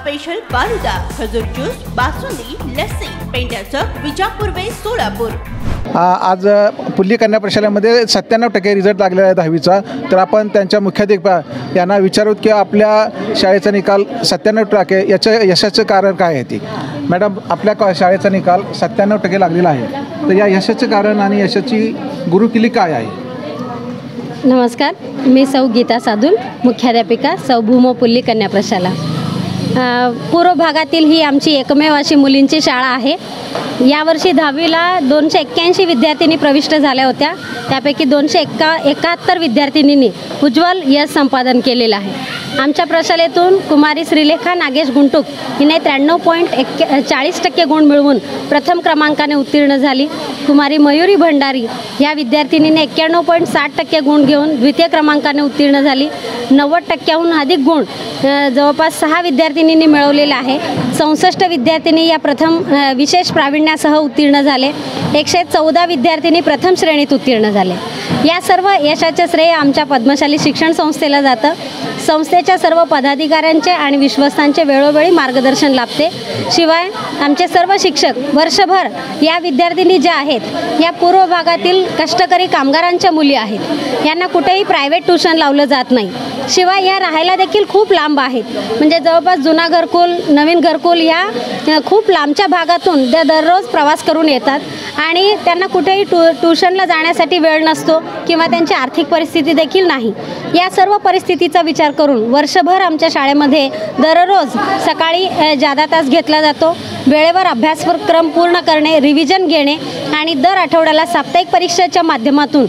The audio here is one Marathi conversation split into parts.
स्पेशल फालुदा, खजूर ज्यूस, बासुंदी, लस्सी, पेंड्याचं विजापूर वे सोलापूर। आज पुल्ली कन्या प्रशालेमध्ये 97% रिझल्ट लागलेला आहे 10वीचा। तर आपण त्यांच्या मुख्याध्यापक यांना विचारूत की आपल्या शाळेचा निकाल 97% याचं यशाचं कारण काय आहे ते। मॅडम, आपल्या शाळेचा निकाल 97% लागलेला आहे, तर या यशाचं कारण आणि यशाची गुरुकिल्ली काय आहे? नमस्कार, मी सौ गीता सादुल, मुख्याध्यापिका सौ भूमो पुल्ली कन्या प्रशाला। पूर्व भागातील ही आमची एकमेव अशी मुलींची शाळा आहे। यावर्षी 10वीला 281 विद्यार्थिनी प्रविष्ट झाल्या होत्या, त्यापैकी 271 विद्यार्थिनींनी उज्ज्वल यश संपादन केलेलं आहे। आमच्या प्रशालेतून कुमारी श्रीलेखा नागेश गुंटूक हिने 93.40% गुण मिळवून प्रथम क्रमांकाने उत्तीर्ण झाली। कुमारी मयुरी भंडारी ह्या विद्यार्थिनीने 91.60% गुण घेऊन द्वितीय क्रमांकाने उत्तीर्ण झाली। 90%हून अधिक गुण जवळपास 6 विद्यार्थिनींनी मिळवलेले आहे। 64 विद्यार्थिनी या प्रथम विशेष प्रावीण्यासह उत्तीर्ण झाले। 114 विद्यार्थिनी प्रथम श्रेणीत उत्तीर्ण झाले। या सर्व यशाचे श्रेय आमच्या पद्मशाली शिक्षण संस्थेला जातं। संस्थेच्या सर्व पदाधिकाऱ्यांचे आणि विश्वस्तांचे वेळोवेळी मार्गदर्शन लाभते। शिवाय आमचे सर्व शिक्षक वर्षभर या विद्यार्थिनी ज्या आहेत या पूर्व भागातील कष्टकरी कामगारांच्या मुली आहेत, यांना कुठेही प्रायव्हेट ट्यूशन लावलं जात नाही। शिवाय या राहायला देखील खूप लांब आहेत, म्हणजे जवळपास जुना घरकुल, नवीन घरकुल या खूप लांबच्या भागातून त्या दररोज प्रवास करून येतात आणि त्यांना कुठेही ट्यूशनला जाण्यासाठी वेळ नसतो किंवा त्यांची आर्थिक परिस्थिती देखील नाही। या सर्व परिस्थितीचा विचार करून वर्षभर आमच्या शाळेमध्ये दररोज सकाळी जादा तास घेतला जातो। वेळेवर अभ्यासक्रम पूर्ण करणे, रिव्हिजन घेणे आणि दर आठवड्याला साप्ताहिक परीक्षेच्या माध्यमातून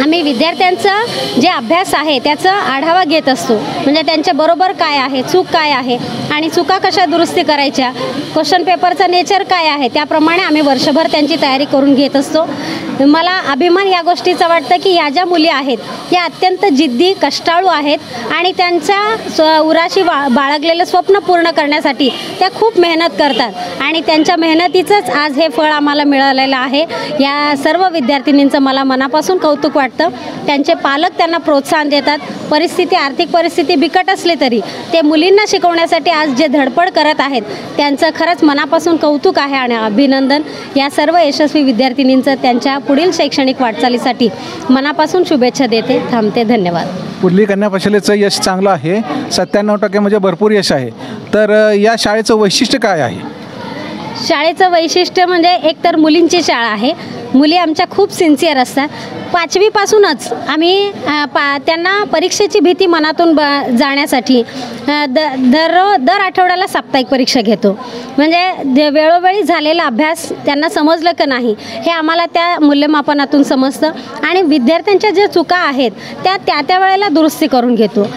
आम्ही विद्यार्थ्यांचा जे अभ्यास आहे त्याचा आढावा घेत असतो, म्हणजे त्यांच्या बरोबर काय आहे, चूक काय आहे आणि चुका कशा दुरुस्ती करायच्या, क्वेश्चन पेपरचा नेचर काय आहे, त्याप्रमाणे आम्ही वर्षभर त्यांची तयारी करून घेत असतो। मला अभिमान या गोष्टीचा वाटतं की या ज्या मुली आहेत या अत्यंत जिद्दी, कष्टाळू आहेत आणि त्यांच्या उराशी बाळगलेलं स्वप्न पूर्ण करण्यासाठी त्या खूप मेहनत करतात आणि त्यांच्या मेहनतीचंच आज हे फळ आम्हाला मिळालेलं आहे। या सर्व विद्यार्थिनींचं मला मनापासून कौतुक वाटतं। त्यांचे पालक त्यांना प्रोत्साहन देतात। आर्थिक परिस्थिती बिकट असली तरी ते मुलींना शिकवण्यासाठी आज जे धडपड करत आहेत त्यांचं खरंच मनापासून कौतुक आहे आणि अभिनंदन। या सर्व यशस्वी विद्यार्थिनींचं त्यांच्या पुढील शैक्षणिक वाटचालीसाठी मनापासून शुभेच्छा देते। थांबते, धन्यवाद। पुल्ली कन्या प्रशालेचं यश चांगलं आहे, 97% म्हणजे भरपूर यश आहे। तर या शाळेचं वैशिष्ट्य काय आहे? शाळेचं वैशिष्ट्य म्हणजे एकतर मुलींची शाळा आहे। मुली आमच्या खूप सिन्सिअर असतात। 5वीपासूनच आम्ही त्यांना परीक्षेची भीती मनातून जाण्यासाठी दर आठवड्याला साप्ताहिक परीक्षा घेतो, म्हणजे वेळोवेळी झालेला अभ्यास त्यांना समजलं की नाही हे आम्हाला त्या मूल्यमापनातून समजतं आणि विद्यार्थ्यांच्या ज्या चुका आहेत त्या वेळेला दुरुस्ती करून घेतो।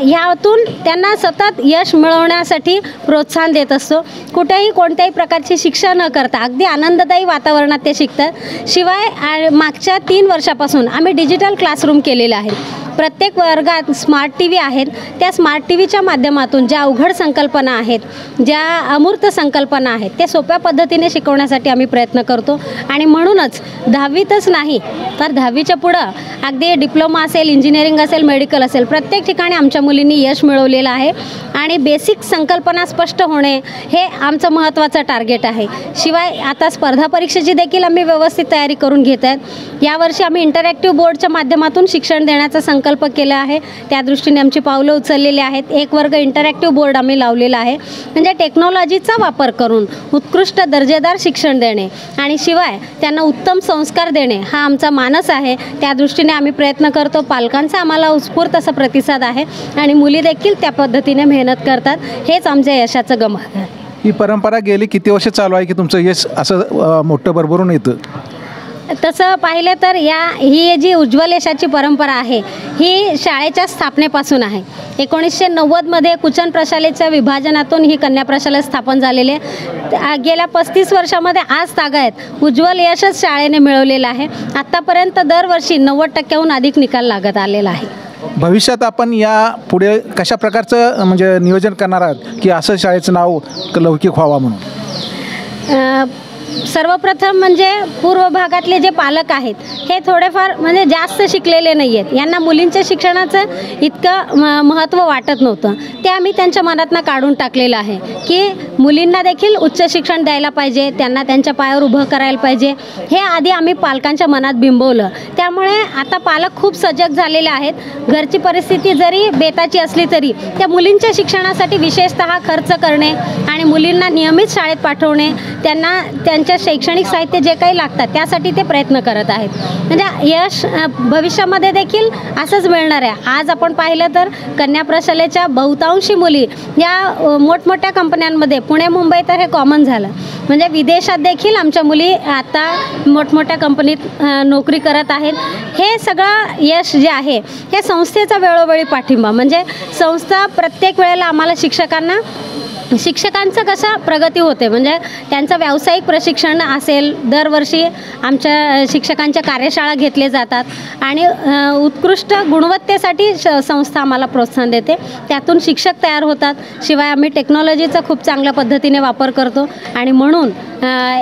ह्यातून त्यांना सतत यश मिळवण्यासाठी प्रोत्साहन देत असतो। कुठेही कोणत्याही प्रकारची शिक्षा न करता अगदी आनंददायी वातावरणात ते शिकतात। शिवाय मागच्या 3 वर्षापासून आम्ही डिजिटल क्लासरूम केलेलं आहे। प्रत्येक वर्गात स्मार्ट टीव्ही आहेत। त्या स्मार्ट टीव्हीच्या माध्यमातून ज्या अवघड संकल्पना आहेत, ज्या अमूर्त संकल्पना आहेत, त्या सोप्या पद्धतीने शिकवण्यासाठी आम्ही प्रयत्न करतो आणि म्हणूनच 10वीतच नाही तर 10वीच्या पुढं अगदी डिप्लोमा असेल, इंजिनिअरिंग असेल, मेडिकल असेल, प्रत्येक ठिकाणी आमच्या मुलींनी यश मिळवलेलं आहे आणि बेसिक संकल्पना स्पष्ट होणे हे आमचं महत्त्वाचं टार्गेट आहे। शिवाय आता स्पर्धा परीक्षेची देखील आम्ही व्यवस्थित तयारी करून घेत आहेत। यावर्षी आम्ही इंटरॅक्टिव्ह बोर्डच्या माध्यमातून शिक्षण देण्याचा संकल्प केला आहे, त्या दृष्टीने आमची पावलं उचललेली आहेत। एक वर्ग इंटरॅक्टिव्ह बोर्ड आम्ही लावलेला आहे, म्हणजे टेक्नॉलॉजीचा वापर करून उत्कृष्ट दर्जेदार शिक्षण देणे आणि शिवाय त्यांना उत्तम संस्कार देणे हा आमचा मानस आहे। त्या दृष्टीने आम्ही प्रयत्न करतो। पालकांचा आम्हाला उत्स्फूर्त असा प्रतिसाद आहे आणि मुली देखील त्या पद्धतीने मेहनत करतात। हेच आमच्या यशाचं गमक आहे। ही परंपरा गेली किती वर्ष चालू आहे की तुमचं यश असं मोठं भरभरून येतं? तसं पाहिलं तर ही जी उज्ज्वल यशाची परंपरा आहे ही शाळेच्या स्थापनेपासून आहे। 1990मध्ये कुचन प्रशालेच्या विभाजनातून ही कन्या प्रशाला स्थापन झालेली आहे। गेल्या 35 वर्षामध्ये आज तागायत उज्ज्वल यशच शाळेने मिळवलेलं आहे। आत्तापर्यंत दरवर्षी 90%हून अधिक निकाल लागत आलेला आहे। भविष्यात आपण या पुढे कशा प्रकारचं म्हणजे नियोजन करणार आहात की असं शाळेचं नाव लौकिक व्हावा म्हणून? सर्वप्रथम म्हणजे पूर्व भागातले जे पालक आहेत हे थोडेफार म्हणजे जास्त शिकलेले नाही आहेत. यांना मुलींच्या शिक्षणाचं इतकं महत्त्व वाटत नव्हतं. ते आम्ही त्यांच्या मनातनं काढून टाकलेलं आहे की मुलींना देखील उच्च शिक्षण द्यायला पाहिजे, त्यांना त्यांच्या पायावर उभं करायला पाहिजे, हे आधी आम्ही पालकांच्या मनात बिंबवलं. त्यामुळे आता पालक खूप सजग झालेले आहेत. घरची परिस्थिती जरी बेताची असली तरी त्या मुलींच्या शिक्षणासाठी विशेषतः खर्च करणे आणि मुलींना नियमित शाळेत पाठवणे, त्यांना त्यांच्या शैक्षणिक साहित्य जे काही लागतात त्यासाठी ते प्रयत्न करत आहेत. म्हणजे यश भविष्यामध्ये देखील असंच मिळणार आहे. आज आपण पाहिलं तर कन्या प्रशालेच्या बहुतांशी मुली या मोठमोठ्या कंपन्यांमध्ये, पुणे मुंबई तर हे कॉमन झालं, म्हणजे विदेशात देखील आमच्या मुली आता मोठमोठ्या कंपनीत नोकरी करत आहेत. हे सगळं यश जे आहे हे संस्थेचा वेळोवेळी पाठिंबा, म्हणजे संस्था प्रत्येक वेळेला आम्हाला शिक्षकांचं कसं प्रगती होते, म्हणजे त्यांचं व्यावसायिक प्रशिक्षण असेल, दरवर्षी आमच्या शिक्षकांच्या कार्यशाळा घेतले जातात आणि उत्कृष्ट गुणवत्तेसाठी संस्था आम्हाला प्रोत्साहन देते. त्यातून शिक्षक तयार होतात. शिवाय आम्ही टेक्नॉलॉजीचा खूप चांगल्या पद्धतीने वापर करतो आणि म्हणून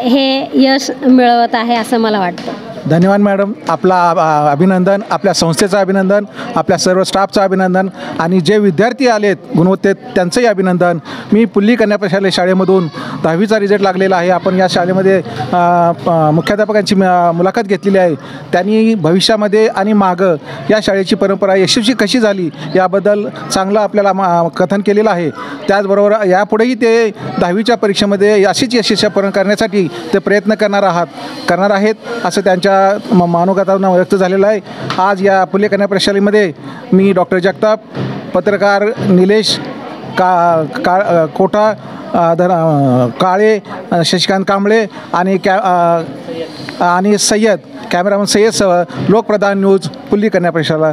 हे यश मिळवत आहे असं मला वाटतं. धन्यवाद मॅडम. आपला अभिनंदन, आपल्या संस्थेचं अभिनंदन, आपल्या सर्व स्टाफचं अभिनंदन आणि जे विद्यार्थी आलेत गुणवत्तेत त्यांचंही अभिनंदन. मी पुल्ली कन्या प्रशालेय शाळेमधून 10वीचा रिझल्ट लागलेला आहे. आपण या शाळेमध्ये मुख्याध्यापकांची मुलाखत घेतलेली आहे. त्यांनी भविष्यामध्ये आणि मागं या शाळेची परंपरा यशस्वी कशी झाली याबद्दल चांगलं आपल्याला कथन केलेलं आहे. त्याचबरोबर यापुढेही ते 10वीच्या परीक्षेमध्ये अशीच यशस्वी करण्यासाठी ते प्रयत्न करणार आहेत असं त्यांच्या मानवगतानं व्यक्त झालेलं आहे. आज या पुल्ली कन्या प्रशालेमध्ये मी डॉक्टर जगताप, पत्रकार निलेश कोठा, काळे, शशिकांत कांबळे आणि सय्यद, कॅमेरामन सय्यदसह लोकप्रधान न्यूज, पुल्ली कन्या प्रशाला.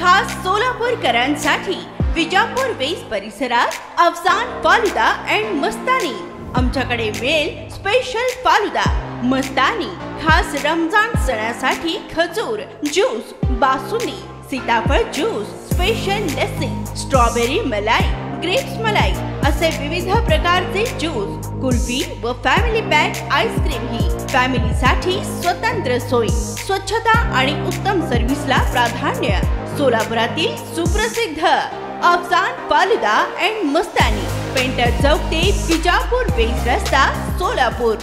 खास सोलापूरकरांसाठी विजापूर वेस परिसरात अफसान फालुदा अँड मस्तानी. आमच्याकडे मिळेल स्पेशल फालुदा, मस्तानी, खास रमजान सणासाठी खजूर ज्यूस, बासुंदी, सीताफळ ज्यूस, स्पेशल लस्सी, स्ट्रॉबेरी मलाई, ग्रेप्स मलाई असे विविध प्रकारचे ज्यूस, कुल्फी व फॅमिली पॅक आईस्क्रीम ही फॅमिलीसाठी स्वतंत्र सोयी, स्वच्छता आणि उत्तम सर्व्हिसला प्राधान्य. सोलापुरातील सुप्रसिद्ध Afsan falooda and Mastani, painter चौक ते विजापूर वेस रस्ता, सोलापूर.